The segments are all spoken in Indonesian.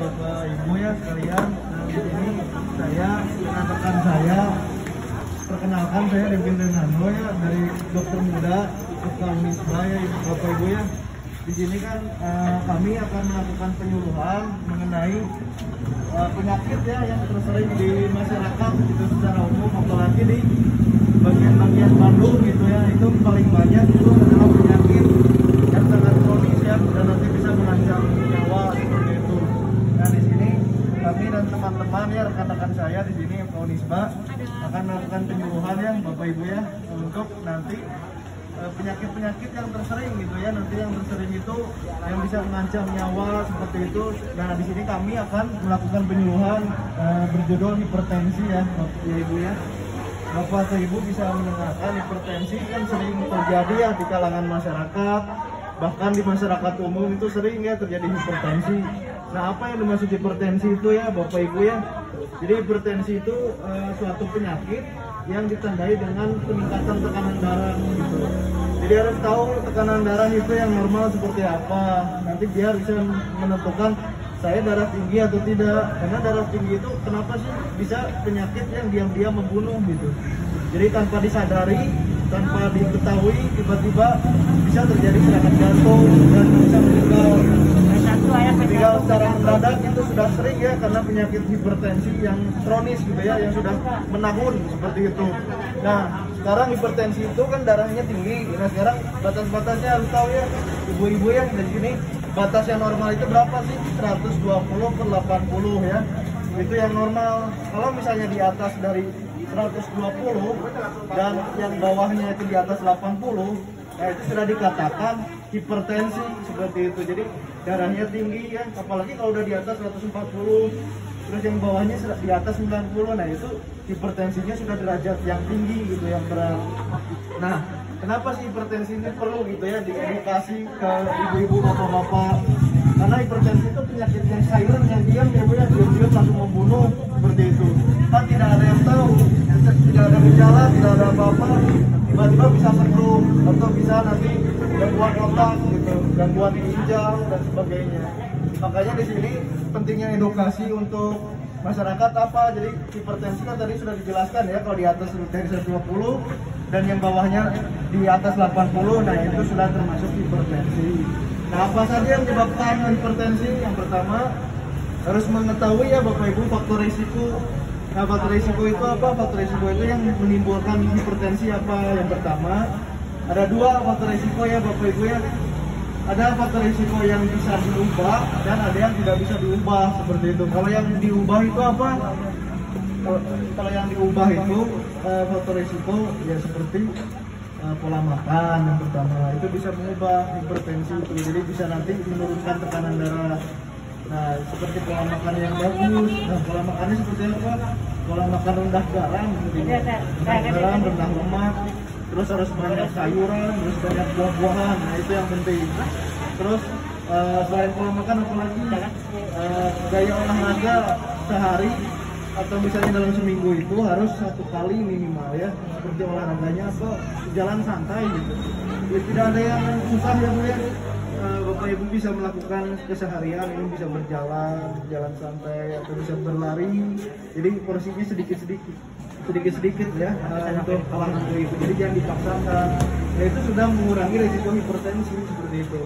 Bapak Ibu ya sekalian. Nah, di sini saya dengan rekan saya, perkenalkan saya Devin Renando ya dari dokter muda Dr. Unisba ya Bapak Ibu ya. Di sini kan kami akan melakukan penyuluhan mengenai penyakit ya yang tersering di masyarakat itu secara umum, apalagi di bagian-bagian Bandung gitu ya. Itu paling banyak itu adalah penyakit yang sangat kronis ya dan nanti bisa mengancam nyawa seperti itu. Nah di sini kami dan teman-teman ya rekan-rekan saya di sini Pak Unisba akan melakukan penyuluhan ya Bapak Ibu ya untuk nanti penyakit-penyakit yang tersering gitu ya, nanti yang tersering itu yang bisa mengancam nyawa seperti itu. Nah di sini kami akan melakukan penyuluhan berjudul hipertensi ya Bapak Ibu ya. Bapak atau Ibu bisa mendengarkan hipertensi kan sering terjadi ya di kalangan masyarakat, bahkan di masyarakat umum itu sering ya terjadi hipertensi. Nah apa yang dimaksud hipertensi itu ya Bapak Ibu ya? Jadi hipertensi itu suatu penyakit yang ditandai dengan peningkatan tekanan darah gitu. Jadi harus tahu tekanan darah itu yang normal seperti apa. Nanti biar bisa menentukan saya darah tinggi atau tidak. Karena darah tinggi itu kenapa sih bisa penyakit yang diam-diam membunuh gitu. Jadi tanpa disadari, tanpa diketahui, tiba-tiba bisa terjadi serangan jantung dan bisa meninggal. Meninggal secara mendadak itu sudah sering ya karena penyakit hipertensi yang kronis gitu ya, yang sudah menahun seperti itu. Nah sekarang hipertensi itu kan darahnya tinggi. Nah sekarang batas-batasnya harus tahu ya ibu-ibu ya, dari sini batas yang normal itu berapa sih? 120/80 ya, itu yang normal. Kalau misalnya di atas dari 120 dan yang bawahnya itu di atas 80, nah itu sudah dikatakan hipertensi seperti itu. Jadi darahnya tinggi ya, apalagi kalau udah di atas 140 terus yang bawahnya di atas 90, nah itu hipertensinya sudah derajat yang tinggi gitu, yang berat. Nah kenapa sih hipertensi ini perlu gitu ya diedukasi ke ibu-ibu, bapak-bapak? Karena hipertensi itu penyakit yang silent, yang diam ya Bu ya, diam-diam langsung membunuh seperti itu. Kan tidak ada yang tahu, tidak ada gejala, tidak ada apa-apa, tiba-tiba bisa stroke atau bisa nanti gangguan otak gitu, gangguan di ginjal dan sebagainya. Makanya di sini pentingnya edukasi untuk masyarakat apa. Jadi hipertensi kan tadi sudah dijelaskan ya, kalau di atas dari 120 dan yang bawahnya di atas 80, nah itu sudah termasuk hipertensi. Nah apa saja yang menyebabkan hipertensi? Yang pertama harus mengetahui ya Bapak Ibu faktor risiko. Nah faktor risiko itu apa? Faktor risiko itu yang menimbulkan hipertensi apa? Yang pertama ada dua faktor risiko ya Bapak Ibu ya. Ada faktor risiko yang bisa diubah dan ada yang tidak bisa diubah seperti itu. Kalau yang diubah itu apa? Kalau yang diubah itu faktor risiko ya seperti pola makan yang pertama, itu bisa mengubah hipertensi itu. Jadi bisa nanti menurunkan tekanan darah. Nah seperti pola makan yang bagus. Nah pola makannya seperti apa? Pola makan rendah garam, rendah lemak. Terus harus banyak sayuran, terus banyak buah-buahan. Nah itu yang penting. Terus selain pola makan apalagi gaya olahraga sehari atau misalnya dalam seminggu itu harus 1 kali minimal ya. Seperti olahraganya apa? Jalan santai gitu. Ya, tidak ada yang susah ya Bu ya. Bapak Ibu bisa melakukan keseharian ini, bisa berjalan santai atau bisa berlari. Jadi porsinya sedikit ya untuk olahraga itu. Jadi jangan dipaksakan. Ya itu sudah mengurangi risiko hipertensi seperti itu.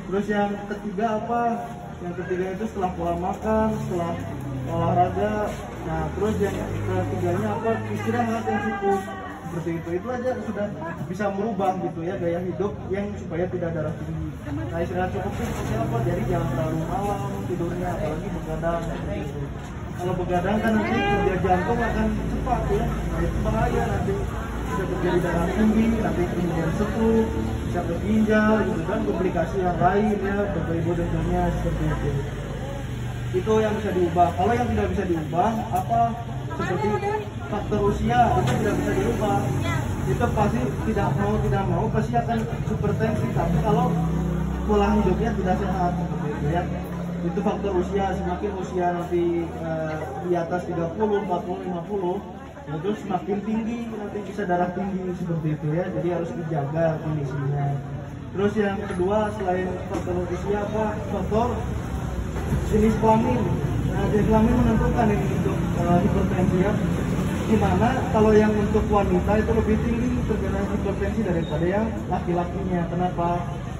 Terus yang ketiga apa? Yang ketiga itu setelah pola makan, setelah olahraga. Nah terus yang ketiganya apa? Istirahat yang cukup seperti itu. Itu aja sudah bisa merubah gitu ya gaya hidup yang supaya tidak darah tinggi. Nah istirahat cukup itu seperti apa? Jadi jangan terlalu malam tidurnya, apalagi begadang seperti itu. Kalau begadang kan nanti kerja jantung akan cepat ya, nah itu bahaya, nanti bisa terjadi darah tinggi, nanti kemudian stroke, bisa ke ginjal gitu kan, komplikasi yang lain ya Bapak Ibu dengannya seperti itu. Itu yang bisa diubah. Kalau yang tidak bisa diubah apa? Seperti faktor usia itu tidak bisa diubah. Itu pasti tidak mau pasti akan hipertensi. Tapi kalau pola hidupnya tidak sehat seperti itu ya. Itu faktor usia, semakin usia nanti di atas 30, 40, 50 itu semakin tinggi, nanti bisa darah tinggi seperti itu ya. Jadi harus dijaga kondisinya. Terus yang kedua selain faktor usia apa? Faktor jenis kelamin. Nah, jenis kelamin menentukan ini untuk hipertensi ya. Dimana kalau yang untuk wanita itu lebih tinggi terkena hipertensi daripada yang laki-lakinya. Kenapa?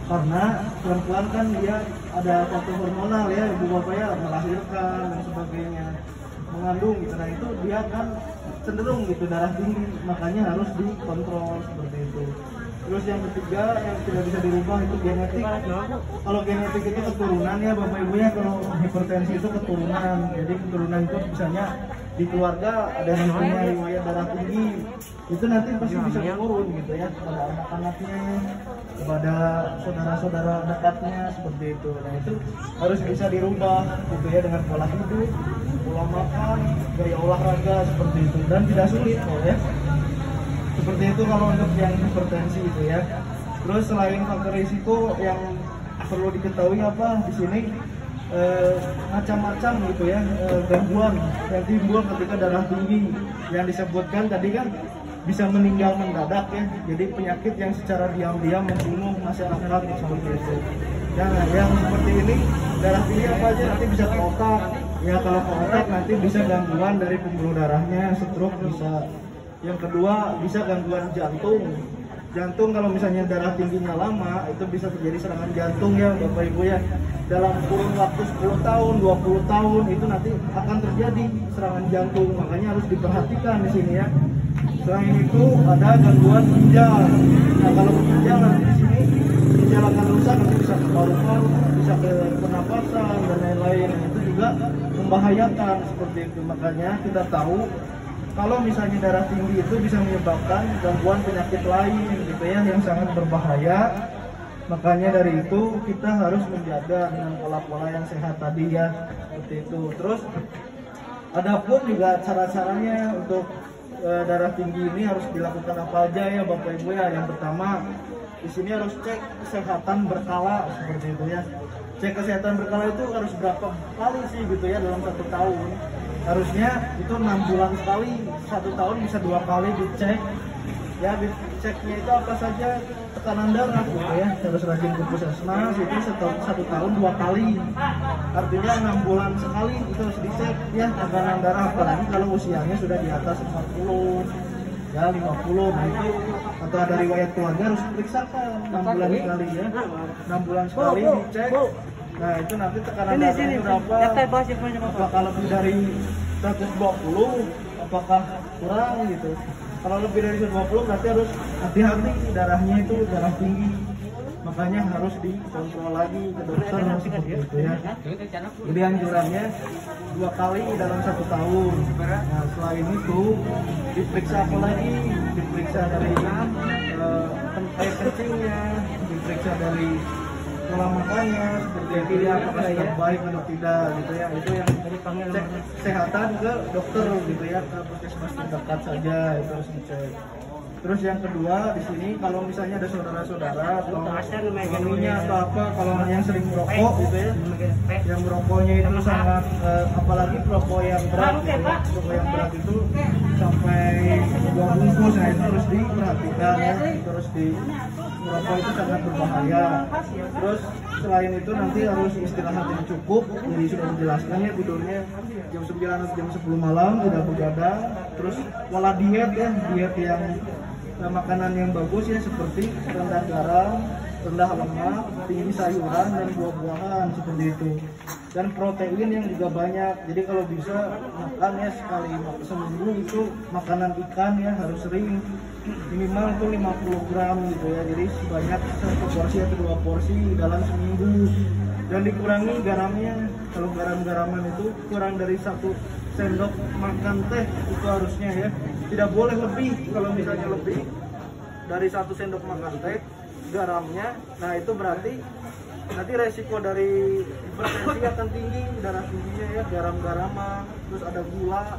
Karena perempuan kan dia ada faktor hormonal ya, ibu bapaknya melahirkan dan sebagainya, mengandung gitu. Nah itu dia kan cenderung gitu darah tinggi, makanya harus dikontrol seperti itu. Terus yang ketiga yang tidak bisa dirubah itu genetik. Kalau genetik itu keturunan ya bapak ibu ya, kalau hipertensi itu keturunan. Jadi keturunan itu misalnya di keluarga ada yang punya riwayat darah tinggi, itu nanti pasti bisa turun gitu ya kepada anak-anaknya, kepada saudara-saudara dekatnya seperti itu. Nah itu harus bisa dirubah gitu ya dengan pola hidup, pola makan, gaya olahraga seperti itu, dan tidak sulit kok ya. Seperti itu kalau untuk yang hipertensi itu ya. Terus selain faktor risiko yang perlu diketahui apa di sini macam-macam gitu ya, gangguan yang timbul ketika darah tinggi yang disebutkan tadi kan bisa meninggal mendadak ya. Jadi penyakit yang secara diam-diam membunuh masyarakat seperti itu. Yang seperti ini darah tinggi apa aja nanti bisa ke otak. Ya kalau ke otak nanti bisa gangguan dari pembuluh darahnya, stroke bisa. Yang kedua bisa gangguan jantung. Jantung kalau misalnya darah tingginya lama itu bisa terjadi serangan jantung ya Bapak Ibu ya. Dalam kurun waktu 10 tahun, 20 tahun itu nanti akan terjadi serangan jantung. Makanya harus diperhatikan di sini ya. Selain itu ada gangguan ginjal. Nah kalau ginjal nanti di sini ginjal akan rusak, nanti bisa ke paru-paru, bisa ke pernapasan dan lain-lain. Itu juga membahayakan seperti itu. Makanya kita tahu kalau misalnya darah tinggi itu bisa menyebabkan gangguan penyakit lain gitu ya yang sangat berbahaya. Makanya dari itu kita harus menjaga dengan pola-pola yang sehat tadi ya seperti itu. Terus ada pun juga cara-caranya untuk darah tinggi ini harus dilakukan apa aja ya Bapak Ibu ya. Yang pertama di sini harus cek kesehatan berkala seperti itu ya. Cek kesehatan berkala itu harus berapa kali sih gitu ya dalam 1 tahun. Harusnya itu 6 bulan sekali, 1 tahun bisa 2 kali dicek ya. Ceknya itu apa saja, tekanan darah gitu ya, harus rajin ke puskesmas. Itu 1 tahun 2 kali, artinya 6 bulan sekali itu harus dicek ya tekanan darah. Apalagi kalau usianya sudah di atas 40 ya 50, nah itu atau ada riwayat keluarga harus diperiksakan 6 bulan sekali ya, 6 bulan sekali dicek. Nah itu nanti tekanan darahnya berapa, apakah lebih dari 120, apakah kurang gitu. Kalau lebih dari 120 berarti harus hati-hati, darahnya itu darah tinggi, makanya harus dikontrol lagi ke dokter seperti itu ya. Jadi anjurannya 2 kali dalam 1 tahun. Nah selain itu diperiksa apa lagi, diperiksa dari air kencingnya, diperiksa dari pola makannya seperti itu ya, apakah sudah baik atau tidak gitu ya. Itu yang cek kesehatan ke dokter gitu ya, ke puskesmas terdekat saja itu harus dicek. Terus yang kedua di sini kalau misalnya ada saudara-saudara atau suaminya atau apa, kalau yang sering merokok gitu ya, yang merokoknya itu sangat apalagi perokok yang berat gitu ya, perokok yang berat itu sampai 2 bungkus, nah itu harus diperhatikan ya, terus merokok itu sangat berbahaya. Terus selain itu nanti harus istirahat yang cukup, jadi sudah dijelaskan ya, tidurnya jam 9 atau jam 10 malam, tidak begadang. Terus pola diet ya, diet yang makanan yang bagus ya, seperti rendah garam, rendah lemak, tinggi sayuran dan buah-buahan seperti itu. Dan protein yang juga banyak. Jadi kalau bisa makan ya sekali seminggu itu makanan ikan ya harus sering, minimal itu 50 gram gitu ya. Jadi sebanyak 1 porsi atau 2 porsi dalam seminggu. Dan dikurangi garamnya. Kalau garam-garaman itu kurang dari 1 sendok makan teh itu harusnya ya. Tidak boleh lebih. Kalau misalnya lebih dari 1 sendok makan teh garamnya, nah itu berarti nanti resiko dari hipertensi akan tinggi, darah tingginya ya, garam-garaman. Terus ada gula.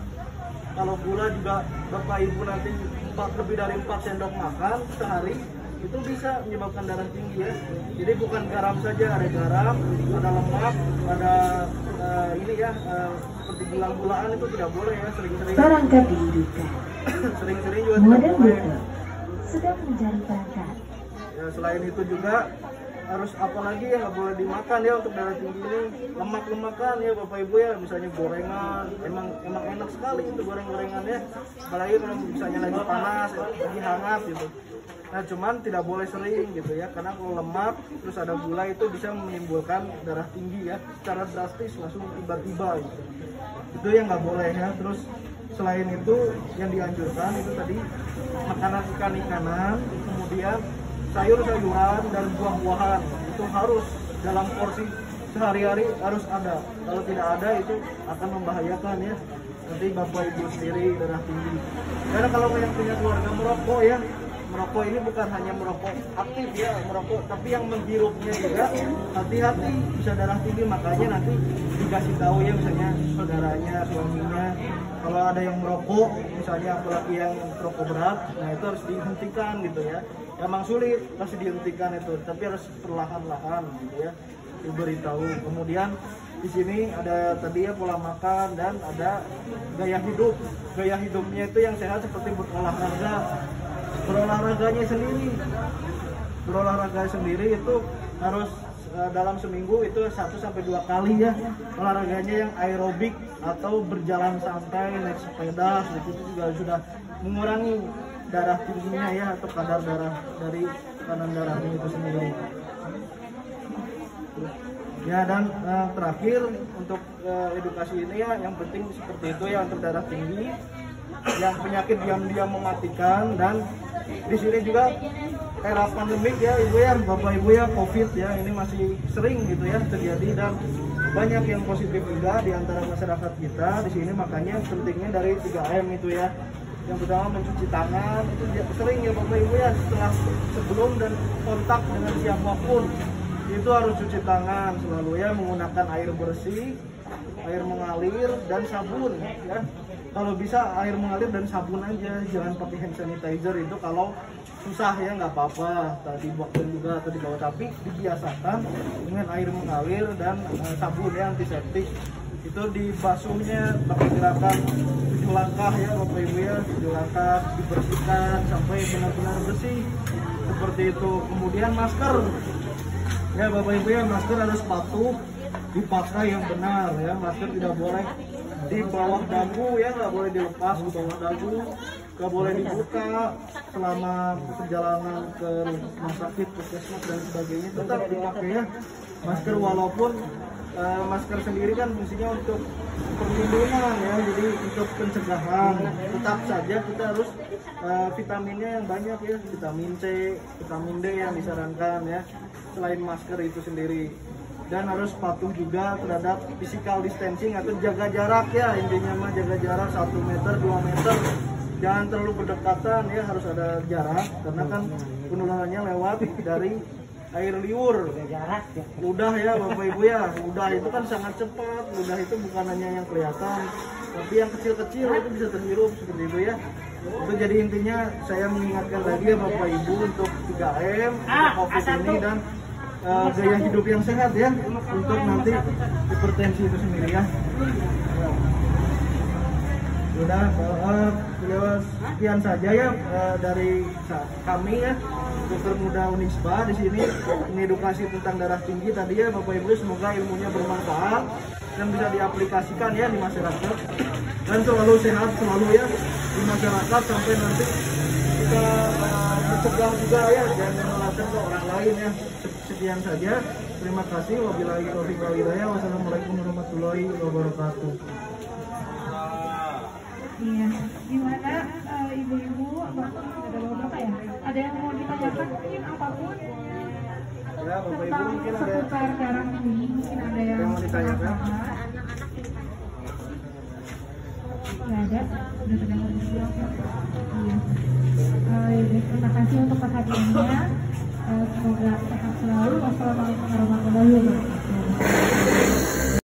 Kalau gula juga Bapak Ibu nanti lebih dari 4 sendok makan sehari, itu bisa menyebabkan darah tinggi ya. Jadi bukan garam saja, ada garam, ada lemak, ada ini ya, seperti gula-gulaan itu tidak boleh ya, sering-sering. Perangkat didudukan. Sering-sering juga tidak boleh. Sedang mencari perangkat. Ya, selain itu juga harus apalagi ya, nggak boleh dimakan ya untuk darah tinggi ini, lemak-lemakan ya Bapak Ibu ya, misalnya gorengan, emang enak sekali itu goreng-gorengan ya, apalagi kalau misalnya lagi panas, lagi hangat gitu. Nah cuman tidak boleh sering gitu ya, karena kalau lemak terus ada gula itu bisa menimbulkan darah tinggi ya, secara drastis langsung tiba-tiba gitu. Itu yang nggak boleh ya. Terus selain itu yang dianjurkan itu tadi makanan ikan-ikanan, kemudian sayur-sayuran dan buah-buahan itu harus dalam porsi sehari-hari harus ada. Kalau tidak ada itu akan membahayakan ya, nanti Bapak Ibu sendiri darah tinggi. Karena kalau yang punya keluarga merokok ya, merokok ini bukan hanya merokok aktif ya, merokok tapi yang menghirupnya juga hati-hati bisa darah tinggi. Makanya nanti dikasih tahu ya, misalnya saudaranya, suaminya, kalau ada yang merokok misalnya, apalagi yang merokok berat, nah itu harus dihentikan gitu ya. Emang sulit pasti dihentikan itu, tapi harus perlahan-lahan gitu ya, diberitahu. Kemudian di sini ada tadi ya pola makan dan ada gaya hidup. Gaya hidupnya itu yang sehat seperti berolahraga sendiri itu harus dalam seminggu itu 1-2 kali ya olahraganya yang aerobik atau berjalan santai, naik sepeda, itu juga sudah mengurangi darah tingginya ya, atau kadar darah dari tekanan darahnya itu sendiri. Ya, dan terakhir untuk edukasi ini ya, yang penting seperti itu ya untuk darah tinggi, yang penyakit diam-diam mematikan. Dan di sini juga era pandemik ya Ibu ya, Bapak Ibu ya, COVID ya, ini masih sering gitu ya terjadi, dan banyak yang positif juga di antara masyarakat kita di sini. Makanya pentingnya dari 3M itu ya. Yang pertama mencuci tangan, itu sering ya Bapak Ibu ya, sebelum dan kontak dengan siapapun itu harus cuci tangan selalu ya, menggunakan air bersih, air mengalir dan sabun ya. Kalau bisa air mengalir dan sabun aja, jangan pakai hand sanitizer. Itu kalau susah ya nggak apa-apa, tadi dibuatkan juga atau dibawa, tapi dibiasakan dengan air mengalir dan sabun ya, antiseptik. Itu dibasuhnya pakai gerakan 7 langkah ya Bapak Ibu ya, 7 langkah dibersihkan sampai benar-benar bersih seperti itu. Kemudian masker ya Bapak Ibu ya, masker harus patuh dipakai yang benar ya. Masker tidak boleh di bawah dagu ya, nggak boleh dilepas di bawah dagu, nggak boleh dibuka selama perjalanan ke rumah sakit, puskesmas dan sebagainya, tetap dipakai ya masker. Walaupun masker sendiri kan fungsinya untuk perlindungan ya, jadi untuk pencegahan, tetap saja kita harus vitaminnya yang banyak ya, vitamin C, vitamin D yang disarankan ya, selain masker itu sendiri. Dan harus patuh juga terhadap physical distancing atau jaga jarak ya, intinya mah jaga jarak 1 meter 2 meter, jangan terlalu berdekatan ya, harus ada jarak karena kan penularannya lewat dari air liur, ludah ya Bapak Ibu ya. Ludah itu kan sangat cepat, ludah itu bukan hanya yang kelihatan tapi yang kecil-kecil itu bisa terhirup seperti itu ya. Itu jadi intinya saya mengingatkan lagi ya Bapak Ibu untuk 3M untuk COVID ini, dan gaya hidup yang sehat ya, untuk nanti hipertensi itu sendiri ya. Sudah, sekian saja ya dari kami ya, Dokter Muda Unisba di sini mengedukasi tentang darah tinggi tadi ya Bapak Ibu. Semoga ilmunya bermanfaat dan bisa diaplikasikan ya di masyarakat, dan selalu sehat selalu ya di masyarakat, sampai nanti kita mencegah juga ya, jangan menularkan ke orang lain ya. Sekian saja, terima kasih. Wabillahi taufiq wal hidayah. Wassalamualaikum warahmatullahi wabarakatuh. Iya, gimana ibu-ibu, ada bapak ya? Ada yang mau ditanyakan mungkin apapun Ya, Bapak Ibu tentang mungkin ada seputar darah tinggi, mungkin ada yang mau ditanyakan? Nggak ada, udah terdengar di belakang. Iya.